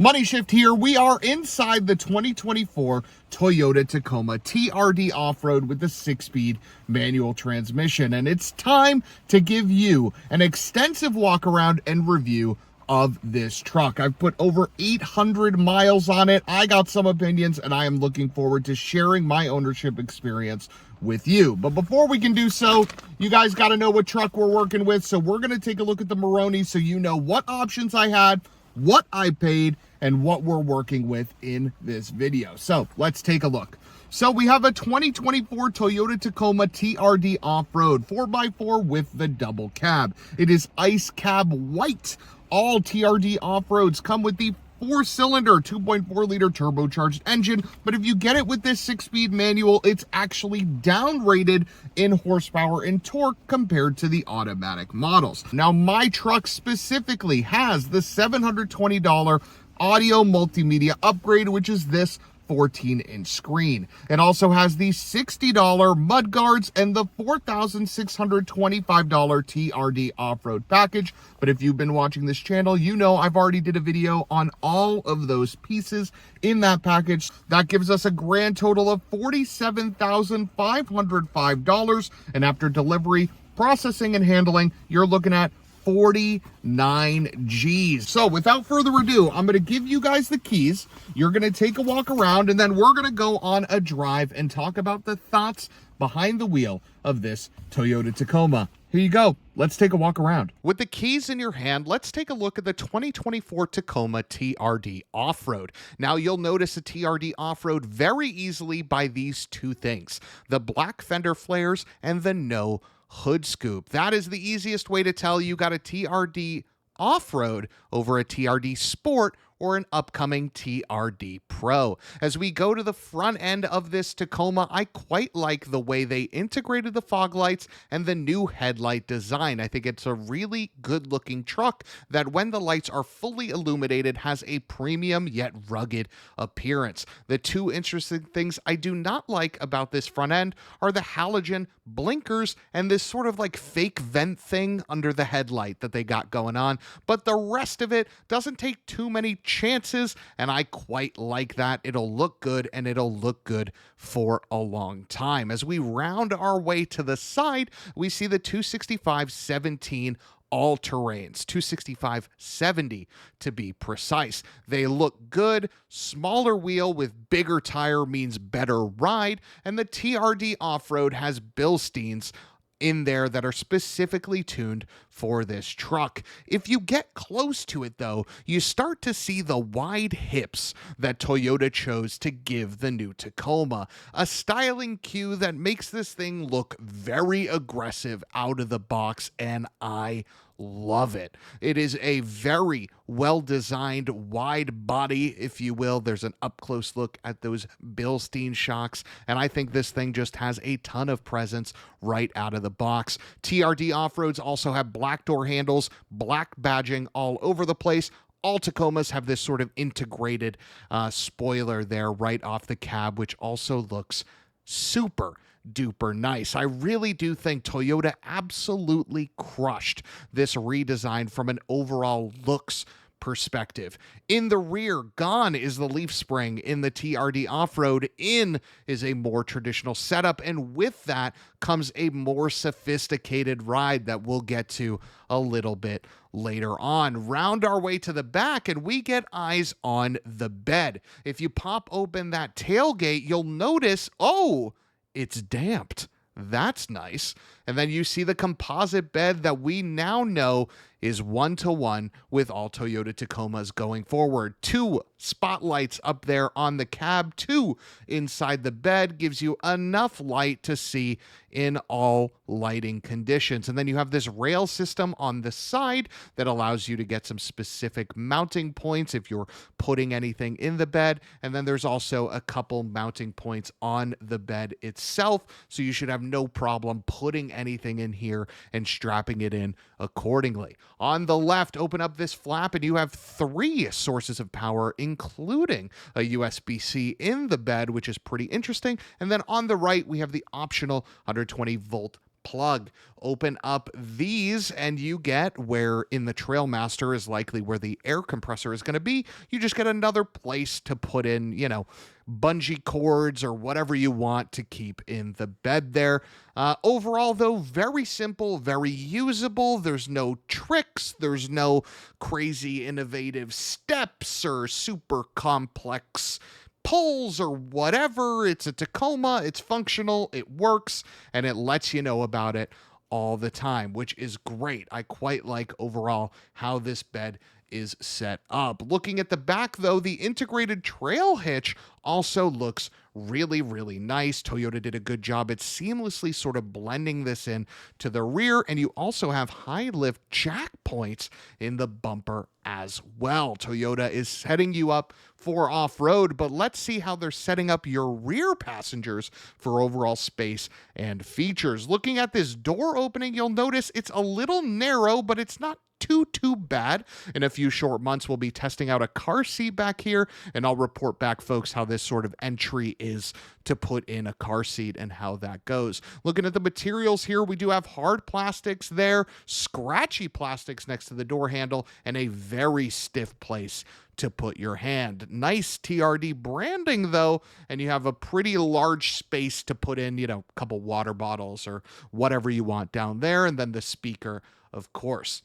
Money Shift here. We are inside the 2024 Toyota Tacoma TRD Off-Road with the 6-speed manual transmission. And it's time to give you an extensive walk around and review of this truck. I've put over 800 miles on it. I got some opinions and I am looking forward to sharing my ownership experience with you. But before we can do so, you guys got to know what truck we're working with. So we're going to take a look at the Maroni so you know what options I had, what I paid, and what we're working with in this video. So let's take a look. So we have a 2024 Toyota Tacoma TRD Off-Road 4x4 with the double cab. It is ice cab white. All TRD Off-Roads come with the 4-cylinder 2.4-liter turbocharged engine, but if you get it with this 6-speed manual, it's actually downrated in horsepower and torque compared to the automatic models. Now, my truck specifically has the $720 audio multimedia upgrade, which is this 14-inch screen. It also has the $60 mud guards and the $4,625 TRD off-road package. But if you've been watching this channel, you know I've already did a video on all of those pieces in that package. That gives us a grand total of $47,505. And after delivery, processing, and handling, you're looking at 49 G's. So without further ado, I'm going to give you guys the keys. You're going to take a walk around and then we're going to go on a drive and talk about the thoughts behind the wheel of this Toyota Tacoma. Here you go. Let's take a walk around. With the keys in your hand, let's take a look at the 2024 Tacoma TRD Off-Road. Now, you'll notice a TRD Off-Road very easily by these two things: the black fender flares and the no hood scoop. That is the easiest way to tell you got a TRD Off-Road over a TRD Sport or an upcoming TRD Pro. As we go to the front end of this Tacoma, I quite like the way they integrated the fog lights and the new headlight design. I think it's a really good looking truck that when the lights are fully illuminated has a premium yet rugged appearance. The two interesting things I do not like about this front end are the halogen blinkers and this sort of like fake vent thing under the headlight that they got going on. But the rest of it doesn't take too many chances, and I quite like that. It'll look good, and it'll look good for a long time. As we round our way to the side, we see the 265/17 all-terrains, 265/70 to be precise. They look good. Smaller wheel with bigger tire means better ride, and the TRD Off-Road has Bilsteins in there that are specifically tuned for this truck. If you get close to it though, you start to see the wide hips that Toyota chose to give the new Tacoma, a styling cue that makes this thing look very aggressive out of the box, and I love it. It is a very well-designed wide body, if you will. There's an up-close look at those Bilstein shocks, and I think this thing just has a ton of presence right out of the box. TRD Off-Roads also have black door handles, black badging all over the place. All Tacomas have this sort of integrated spoiler there right off the cab, which also looks super duper nice. I really do think Toyota absolutely crushed this redesign from an overall looks perspective. In the rear, gone is the leaf spring in the TRD Off-Road. In is a more traditional setup, and with that comes a more sophisticated ride that we'll get to a little bit later on. Round our way to the back and we get eyes on the bed. If you pop open that tailgate, you'll notice, oh, it's damped. That's nice. And then you see the composite bed that we now know is 1-to-1 with all Toyota Tacomas going forward. 2 spotlights up there on the cab, 2 inside the bed, gives you enough light to see in all lighting conditions. And then you have this rail system on the side that allows you to get some specific mounting points if you're putting anything in the bed. And then there's also a couple mounting points on the bed itself, so you should have no problem putting anything in here and strapping it in accordingly. On the left, open up this flap and you have 3 sources of power, including a USB-C in the bed, which is pretty interesting. And then on the right, we have the optional 120-volt plug. Open up these and you get where in the Trailmaster is likely where the air compressor is going to be. You just get another place to put in, you know, bungee cords or whatever you want to keep in the bed there. Overall, though, very simple, very usable. There's no tricks. There's no crazy innovative steps or super complex pulls or whatever. It's a Tacoma. It's functional. It works, and it lets you know about it all the time, which is great. I quite like overall how this bed is set up. Looking at the back, though, the integrated trail hitch also looks really, really nice. Toyota did a good job at seamlessly sort of blending this in to the rear, and you also have high lift jack points in the bumper as well. Toyota is setting you up for off-road, but let's see how they're setting up your rear passengers for overall space and features. Looking at this door opening, you'll notice it's a little narrow, but it's not too bad. In a few short months, we'll be testing out a car seat back here, and I'll report back, folks, how this sort of entry is to put in a car seat and how that goes. Looking at the materials here, we do have hard plastics there, scratchy plastics next to the door handle, and a very stiff place to put your hand. Nice TRD branding, though, and you have a pretty large space to put in, you know, a couple water bottles or whatever you want down there, and then the speaker, of course.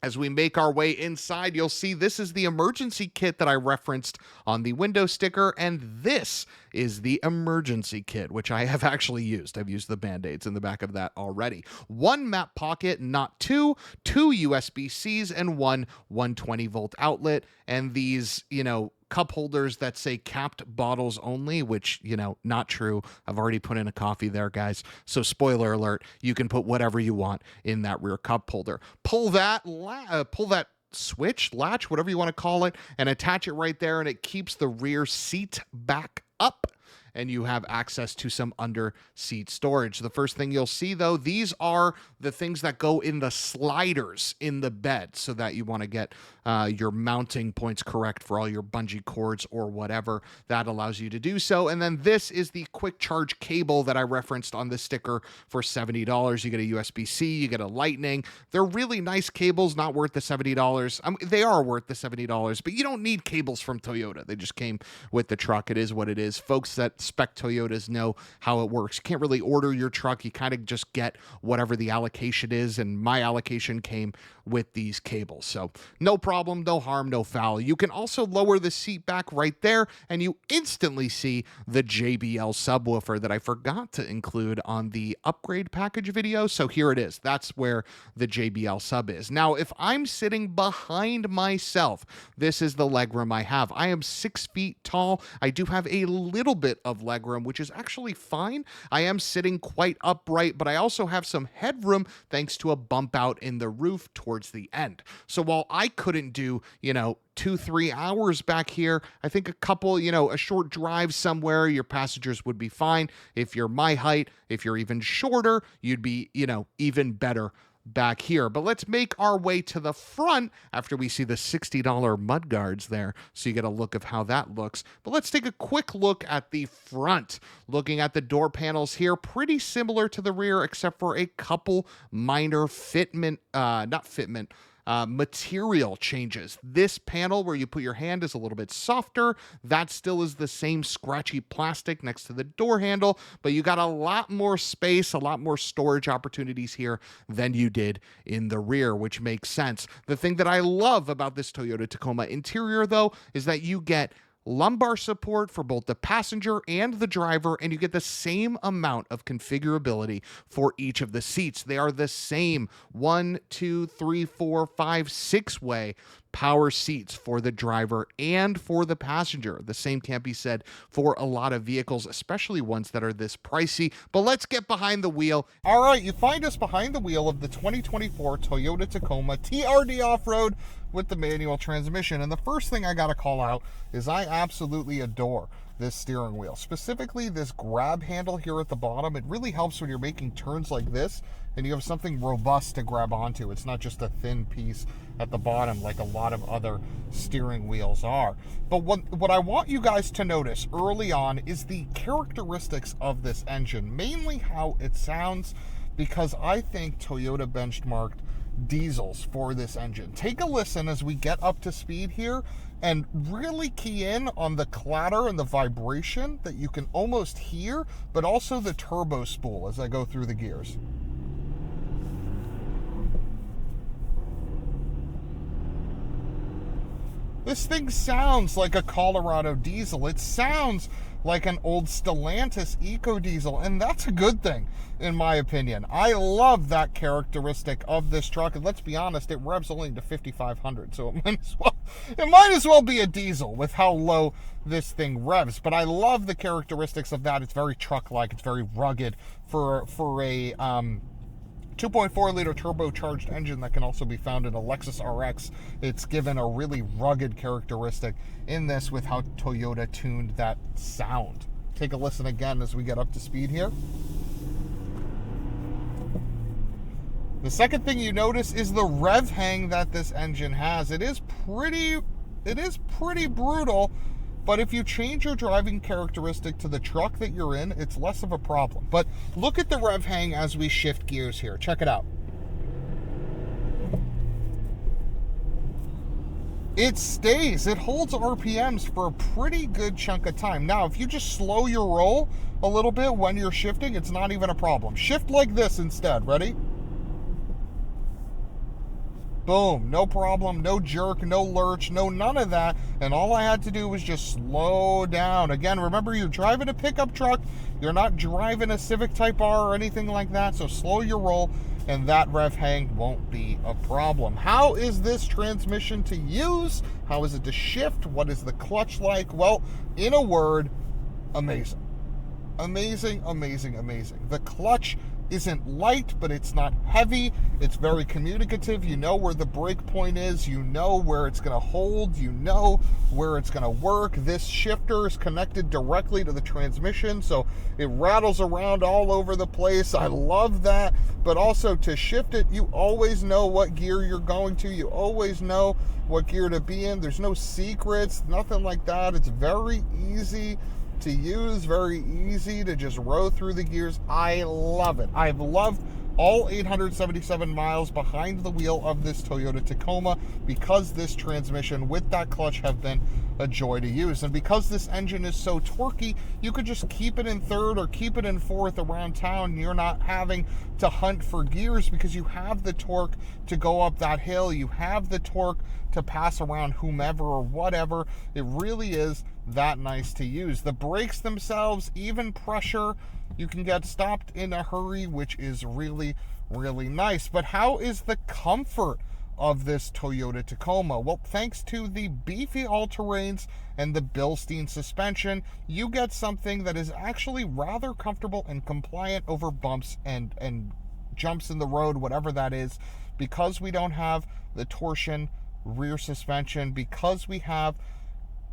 As we make our way inside, you'll see this is the emergency kit that I referenced on the window sticker, and this is the emergency kit, which I have actually used. I've used the Band-Aids in the back of that already. One map pocket, not two USB-Cs, and one 120-volt outlet, and these, you know, cup holders that say capped bottles only, which, you know, not true. I've already put in a coffee there, guys. So spoiler alert, you can put whatever you want in that rear cup holder. Pull that switch, latch, whatever you want to call it, and attach it right there, and it keeps the rear seat back up, and you have access to some under seat storage. The first thing you'll see, though, these are the things that go in the sliders in the bed so that you want to get your mounting points correct for all your bungee cords or whatever. That allows you to do so. And then this is the quick charge cable that I referenced on the sticker for $70. You get a USB-C, you get a Lightning. They're really nice cables, not worth the $70. They are worth the $70, but you don't need cables from Toyota. They just came with the truck. It is what it is. Folks that spec Toyotas know how it works. You can't really order your truck. You kind of just get whatever the allocation is, and my allocation came with these cables. So no problem, no harm, no foul. You can also lower the seat back right there, and you instantly see the JBL subwoofer that I forgot to include on the upgrade package video. So here it is. That's where the JBL sub is. Now, if I'm sitting behind myself, this is the legroom I have. I am 6 feet tall. I do have a little bit of legroom, which is actually fine. I am sitting quite upright, but I also have some headroom thanks to a bump out in the roof towards the end. So while I couldn't do, 2-3 hours back here, I think a couple, a short drive somewhere, your passengers would be fine. If you're my height, if you're even shorter, you'd be, even better back here. But let's make our way to the front after we see the $60 mudguards there, so you get a look of how that looks. But let's take a quick look at the front. Looking at the door panels here, pretty similar to the rear, except for a couple minor material changes. This panel where you put your hand is a little bit softer. That still is the same scratchy plastic next to the door handle, but you got a lot more space, a lot more storage opportunities here than you did in the rear, which makes sense. The thing that I love about this Toyota Tacoma interior, though, is that you get lumbar support for both the passenger and the driver, and you get the same amount of configurability for each of the seats. They are the same 1, 2, 3, 4, 5, 6-way power seats for the driver and for the passenger. The same can't be said for a lot of vehicles, especially ones that are this pricey. But let's get behind the wheel. All right, you find us behind the wheel of the 2024 Toyota Tacoma TRD Off-Road with the manual transmission. And the first thing I got to call out is I absolutely adore this steering wheel, specifically this grab handle here at the bottom. It really helps when you're making turns like this and you have something robust to grab onto. It's not just a thin piece at the bottom like a lot of other steering wheels are. But what I want you guys to notice early on is the characteristics of this engine, mainly how it sounds. because I think Toyota benchmarked diesels for this engine. Take a listen as we get up to speed here and really key in on the clatter and the vibration that you can almost hear, but also the turbo spool as I go through the gears. This thing sounds like a Colorado diesel. It sounds like an old Stellantis Eco Diesel, and that's a good thing, in my opinion. I love that characteristic of this truck, and let's be honest, it revs only to 5,500, so it might as well be a diesel with how low this thing revs. But I love the characteristics of that. It's very truck-like. It's very rugged for a 2.4 liter turbocharged engine that can also be found in a Lexus RX. It's given a really rugged characteristic in this with how Toyota tuned that sound. Take a listen again as we get up to speed here. The second thing you notice is the rev hang that this engine has. It is pretty brutal, but if you change your driving characteristic to the truck that you're in, it's less of a problem. But look at the rev hang as we shift gears here. Check it out. It stays. It holds RPMs for a pretty good chunk of time. Now, if you just slow your roll a little bit when you're shifting, it's not even a problem. Shift like this instead. Ready? Boom, no problem, no jerk, no lurch, no none of that. And all I had to do was just slow down. Again, remember, you're driving a pickup truck. You're not driving a Civic Type R or anything like that. So slow your roll and that rev hang won't be a problem. How is this transmission to use? How is it to shift? What is the clutch like? Well, in a word, amazing. Amazing, amazing, amazing. The clutch isn't light, but it's not heavy. It's very communicative. You know where the brake point is. You know where it's going to hold. You know where it's going to work. This shifter is connected directly to the transmission, so it rattles around all over the place. I love that. But also, to shift it, you always know what gear you're going to. You always know what gear to be in. There's no secrets, nothing like that. It's very easy to use, very easy to just row through the gears. I love it. I've loved all 877 miles behind the wheel of this Toyota Tacoma because this transmission with that clutch have been a joy to use. And because this engine is so torquey, you could just keep it in third or keep it in fourth around town. You're not having to hunt for gears because you have the torque to go up that hill. You have the torque to pass around whomever or whatever. It really is that nice to use. The brakes themselves, even pressure, you can get stopped in a hurry, which is really, really nice. But how is the comfort of this Toyota Tacoma? Well, thanks to the beefy all-terrains and the Bilstein suspension, you get something that is actually rather comfortable and compliant over bumps and jumps in the road, whatever that is, because we don't have the torsion rear suspension, because we have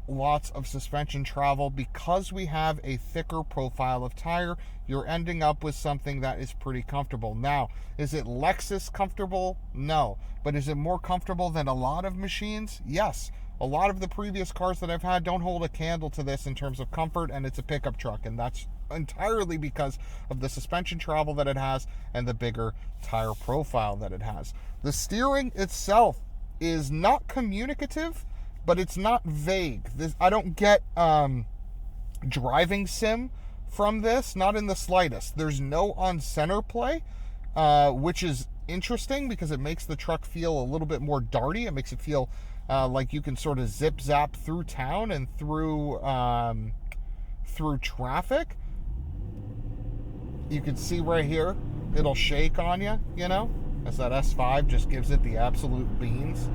lots of suspension travel, because we have a thicker profile of tire, you're ending up with something that is pretty comfortable. Now, is it Lexus comfortable? No. But is it more comfortable than a lot of machines? Yes. A lot of the previous cars that I've had don't hold a candle to this in terms of comfort, and it's a pickup truck, and that's entirely because of the suspension travel that it has and the bigger tire profile that it has. The steering itself is not communicative, but it's not vague. I don't get driving sim from this, not in the slightest. There's no on-center play, which is interesting because it makes the truck feel a little bit more darty. It makes it feel like you can sort of zip-zap through town and through traffic. You can see right here, it'll shake on you, you know, as that S5 just gives it the absolute beans.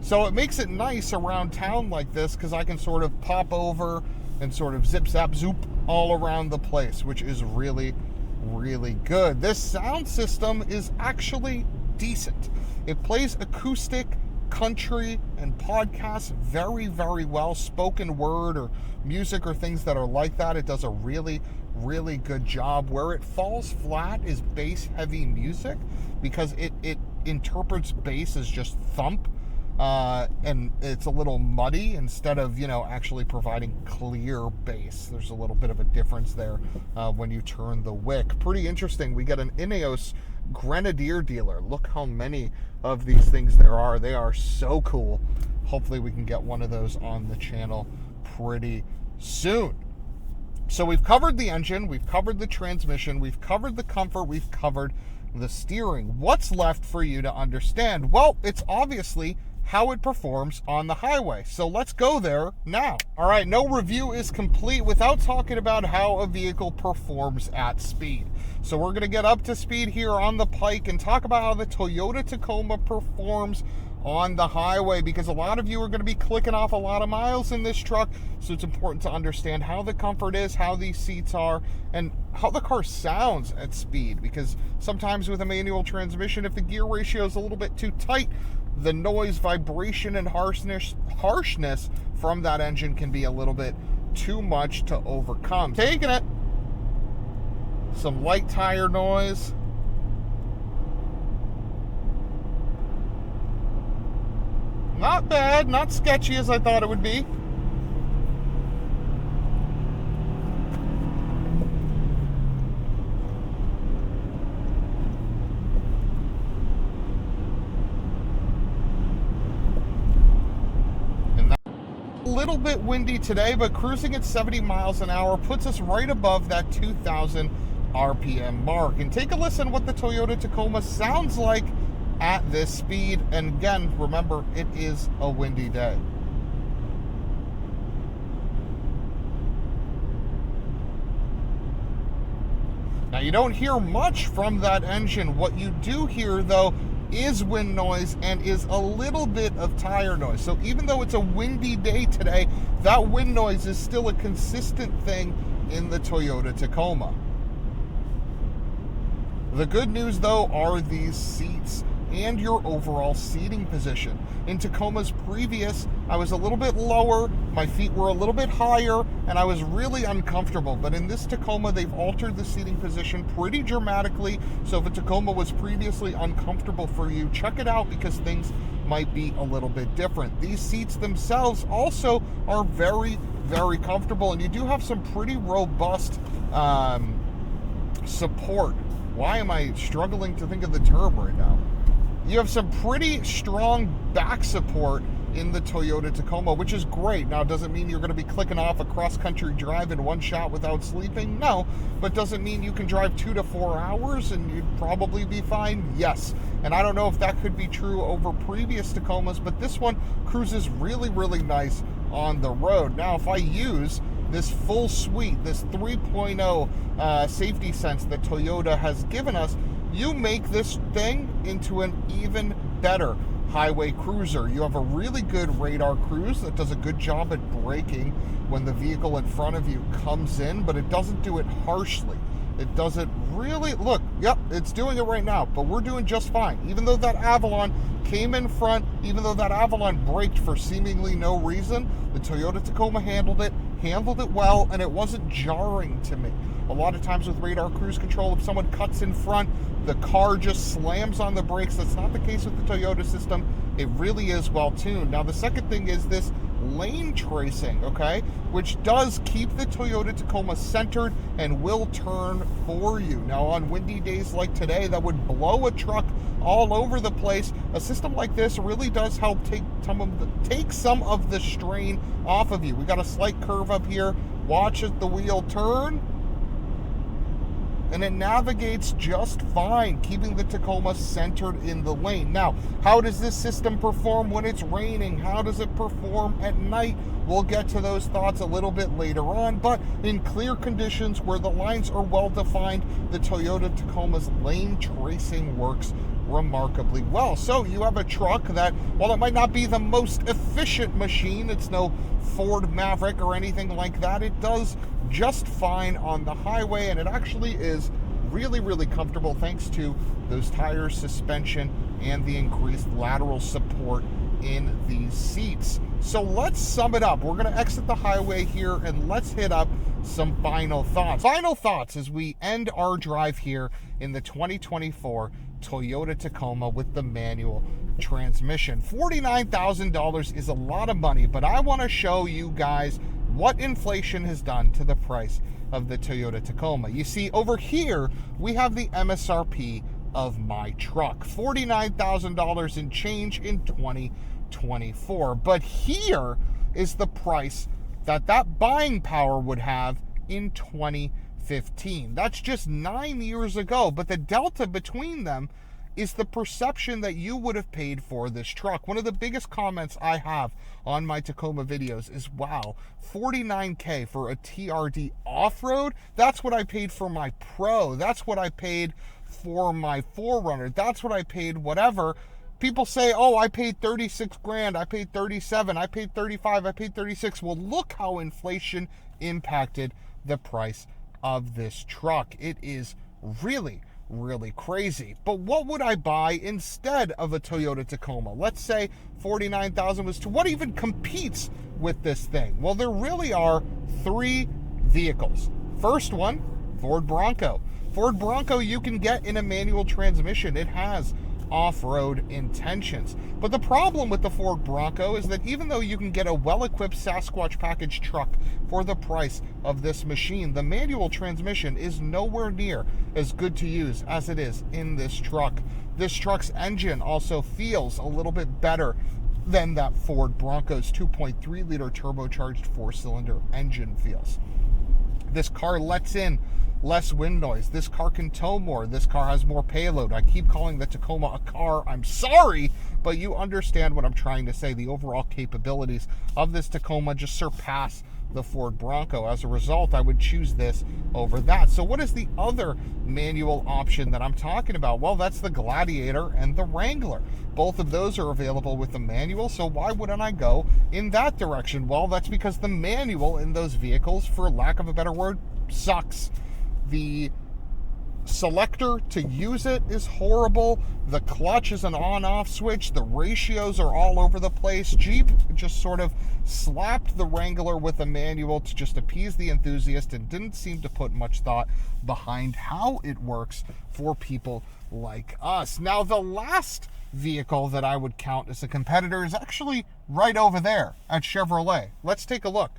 So it makes it nice around town like this because I can sort of pop over and sort of zip, zap, zoop all around the place, which is really, really good. This sound system is actually decent. It plays acoustic, country, and podcasts very, very well. Spoken word or music or things that are like that, it does a really, really good job. Where it falls flat is bass-heavy music because it interprets bass as just thump. and it's a little muddy instead of, actually providing clear base. There's a little bit of a difference there when you turn the wick. Pretty interesting. We get an Ineos Grenadier dealer. Look how many of these things there are. They are so cool. Hopefully we can get one of those on the channel pretty soon. So we've covered the engine, we've covered the transmission, we've covered the comfort, we've covered the steering. What's left for you to understand? Well, it's obviously how it performs on the highway. So let's go there now. All right, no review is complete without talking about how a vehicle performs at speed. So we're gonna get up to speed here on the Pike and talk about how the Toyota Tacoma performs on the highway, because a lot of you are going to be clicking off a lot of miles in this truck. So it's important to understand how the comfort is, how these seats are, and how the car sounds at speed, because sometimes with a manual transmission, if the gear ratio is a little bit too tight, the noise, vibration, and harshness from that engine can be a little bit too much to overcome. Taking it, some light tire noise. Not bad, not sketchy as I thought it would be. And that's a little bit windy today, but cruising at 70 miles an hour puts us right above that 2,000 RPM mark. And take a listen what the Toyota Tacoma sounds like at this speed. And again, remember, it is a windy day. Now, you don't hear much from that engine. What you do hear, though, is wind noise and is a little bit of tire noise. So even though it's a windy day today, that wind noise is still a consistent thing in the Toyota Tacoma. The good news, though, are these seats and your overall seating position. In Tacomas previous, I was a little bit lower, my feet were a little bit higher, and I was really uncomfortable. But in this Tacoma, they've altered the seating position pretty dramatically. So if a Tacoma was previously uncomfortable for you, check it out, because things might be a little bit different. These seats themselves also are very, very comfortable, and you do have some pretty robust support. Why am I struggling to think of the term right now? You have some pretty strong back support in the Toyota Tacoma, which is great. Now, it doesn't mean you're going to be clicking off a cross-country drive in one shot without sleeping. No, but doesn't mean you can drive 2 to 4 hours and you'd probably be fine. Yes. And I don't know if that could be true over previous Tacomas, but this one cruises really, really nice on the road. Now, if I use this full suite, this 3.0 safety sense that Toyota has given us, you make this thing into an even better highway cruiser. You have a really good radar cruise that does a good job at braking when the vehicle in front of you comes in, but it doesn't do it harshly. It doesn't really, look, yep, it's doing it right now, but we're doing just fine. Even though that Avalon came in front, even though that Avalon braked for seemingly no reason, the Toyota Tacoma handled it well, and it wasn't jarring to me. A lot of times with radar cruise control, if someone cuts in front, the car just slams on the brakes. That's not the case with the Toyota system. It really is well tuned. Now, the second thing is this lane tracing, okay, which does keep the Toyota Tacoma centered and will turn for you. Now, on windy days like today, that would blow a truck all over the place. A system like this really does help take some of the strain off of you. We got a slight curve up here. Watch as the wheel turn, and it navigates just fine, keeping the Tacoma centered in the lane. Now, how does this system perform when it's raining? How does it perform at night? We'll get to those thoughts a little bit later on, but in clear conditions where the lines are well defined, the Toyota Tacoma's lane tracing works remarkably well. So you have a truck that, while it might not be the most efficient machine, it's no Ford Maverick or anything like that, it does just fine on the highway, and it actually is really, really comfortable thanks to those tires, suspension, and the increased lateral support in these seats. So let's sum it up. We're going to exit the highway here and let's hit up some final thoughts. Final thoughts as we end our drive here in the 2024 Toyota Tacoma with the manual transmission. $49,000 is a lot of money, but I want to show you guys what inflation has done to the price of the Toyota Tacoma. You see, over here, we have the MSRP of my truck, $49,000 in change in 2024. But here is the price that buying power would have in 2015. That's just 9 years ago, but the delta between them is the perception that you would have paid for this truck. One of the biggest comments I have on my Tacoma videos is, wow, $49K for a TRD off-road? That's what I paid for my Pro. That's what I paid for my 4Runner. That's what I paid whatever. People say, oh, I paid 36 grand, I paid 37, I paid 35, I paid 36. Well, look how inflation impacted the price of this truck. It is really crazy. But what would I buy instead of a Toyota Tacoma? Let's say $49,000 was to what even competes with this thing? Well, there really are three vehicles. First one, Ford Bronco. Ford Bronco you can get in a manual transmission. It has off-road intentions. But the problem with the Ford Bronco is that even though you can get a well-equipped Sasquatch package truck for the price of this machine, the manual transmission is nowhere near as good to use as it is in this truck. This truck's engine also feels a little bit better than that Ford Bronco's 2.3-liter turbocharged 4-cylinder engine feels. This car lets in less wind noise. This car can tow more. This car has more payload. I keep calling the Tacoma a car. I'm sorry, but you understand what I'm trying to say. The overall capabilities of this Tacoma just surpass the Ford Bronco. As a result, I would choose this over that. So what is the other manual option that I'm talking about? Well, that's the Gladiator and the Wrangler. Both of those are available with the manual, so why wouldn't I go in that direction? Well, that's because the manual in those vehicles, for lack of a better word, sucks. The selector to use it is horrible. The clutch is an on-off switch. The ratios are all over the place. Jeep just sort of slapped the Wrangler with a manual to just appease the enthusiast and didn't seem to put much thought behind how it works for people like us. Now, the last vehicle that I would count as a competitor is actually right over there at Chevrolet. Let's take a look.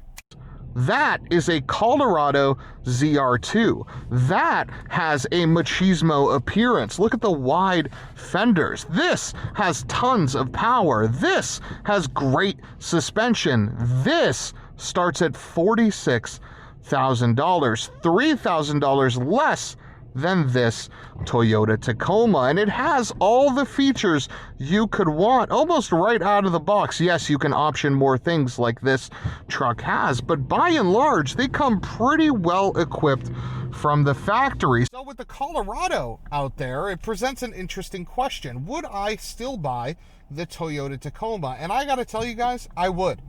That is a Colorado ZR2. That has a machismo appearance. Look at the wide fenders. This has tons of power. This has great suspension. This starts at $46,000, $3,000 less than this Toyota Tacoma, and it has all the features you could want almost right out of the box. Yes, you can option more things like this truck has, but by and large they come pretty well equipped from the factory. So with the Colorado out there, it presents an interesting question. Would I still buy the Toyota Tacoma? And I gotta tell you guys, I would.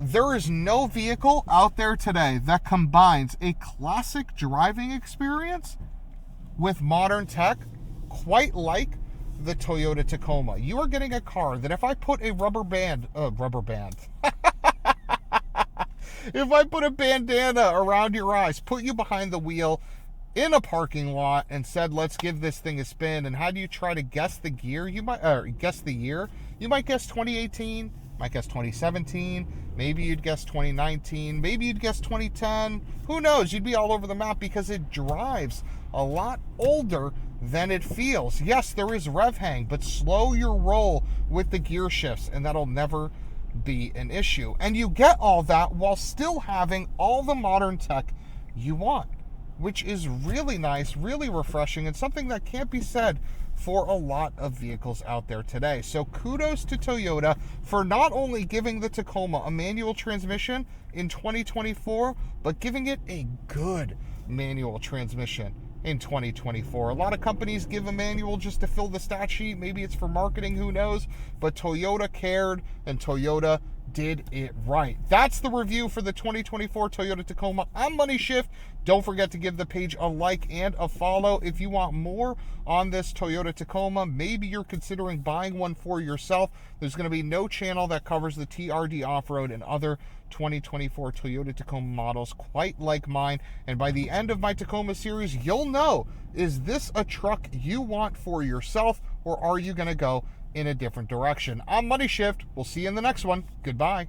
There is no vehicle out there today that combines a classic driving experience with modern tech quite like the Toyota Tacoma. You are getting a car that if I put a rubber band, if I put a bandana around your eyes, put you behind the wheel in a parking lot and said, let's give this thing a spin, and how do you try to guess the gear? You might guess the year. You might guess 2018. Might guess 2017, maybe you'd guess 2019, maybe you'd guess 2010. Who knows? You'd be all over the map because it drives a lot older than it feels. Yes, there is rev hang, but slow your roll with the gear shifts and that'll never be an issue. And you get all that while still having all the modern tech you want, which is really nice, really refreshing, and something that can't be said for a lot of vehicles out there today. So kudos to Toyota for not only giving the Tacoma a manual transmission in 2024, but giving it a good manual transmission in 2024. A lot of companies give a manual just to fill the stat sheet. Maybe it's for marketing, who knows? But Toyota cared, and Toyota did it right. That's the review for the 2024 Toyota Tacoma. I'm Money Shift. Don't forget to give the page a like and a follow if you want more on this Toyota Tacoma. Maybe you're considering buying one for yourself. There's going to be no channel that covers the TRD off-road and other 2024 Toyota Tacoma models quite like mine. And by the end of my Tacoma series, you'll know, is this a truck you want for yourself, or are you going to go in a different direction. I'm Money Shift. We'll see you in the next one. Goodbye.